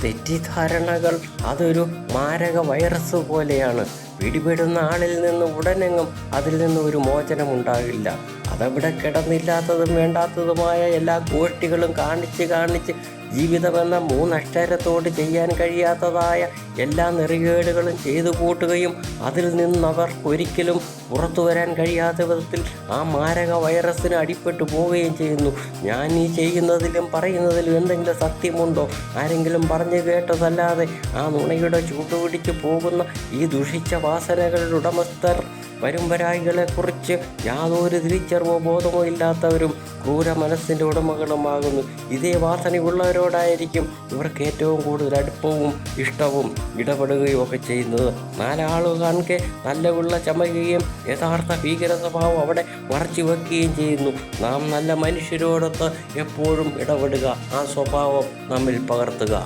തെറ്റിദ്ധാരണകൾ അതൊരു മാരക വൈറസ് പോലെയാണ്. പിടിപെടുന്ന ആളിൽ നിന്ന് ഉടനെങ്ങും അതിൽ നിന്ന് ഒരു മോചനമുണ്ടാകില്ല. അതവിടെ കിടന്നില്ലാത്തതും വേണ്ടാത്തതുമായ എല്ലാ ഗോഷ്ഠികളും കാണിച്ച് ജീവിതമെന്ന മൂന്നക്ഷരത്തോട് ചെയ്യാൻ കഴിയാത്തതായ എല്ലാ നെറികേടുകളും ചെയ്തു കൂട്ടുകയും അതിൽ നിന്നവർ ഒരിക്കലും പുറത്തു വരാൻ കഴിയാത്ത വിധത്തിൽ ആ മാരക വൈറസിന് അടിപ്പെട്ടു പോവുകയും ചെയ്യുന്നു. ഞാൻ ഈ ചെയ്യുന്നതിലും പറയുന്നതിലും എന്തെങ്കിലും സത്യമുണ്ടോ? ആരെങ്കിലും പറഞ്ഞു കേട്ടതല്ലാതെ ആ നുണയുടെ ചൂടുപിടിച്ച് പോകുന്ന ഈ ദുഷിച്ച വാസനകളുടെ ഉടമസ്ഥർ വരുംവരായികളെക്കുറിച്ച് യാതൊരു തിരിച്ചറിവോ ബോധമോ ഇല്ലാത്തവരും ക്രൂര മനസ്സിൻ്റെ ഉടമകളുമാകുന്നു. ഇതേ വാസനയുള്ളവരോടായിരിക്കും ഇവർക്ക് ഏറ്റവും കൂടുതൽ അടുപ്പവും ഇഷ്ടവും ഇടപെടുകയും ഒക്കെ ചെയ്യുന്നത്. നാലാളുകൾ കാണിക്കെ നല്ല ചമയുകയും യഥാർത്ഥ ഭീകര സ്വഭാവം അവിടെ മറച്ചു വയ്ക്കുകയും ചെയ്യുന്നു. നാം നല്ല മനുഷ്യരോടൊത്ത് എപ്പോഴും ഇടപെടുക, ആ സ്വഭാവം നമ്മിൽ പകർത്തുക.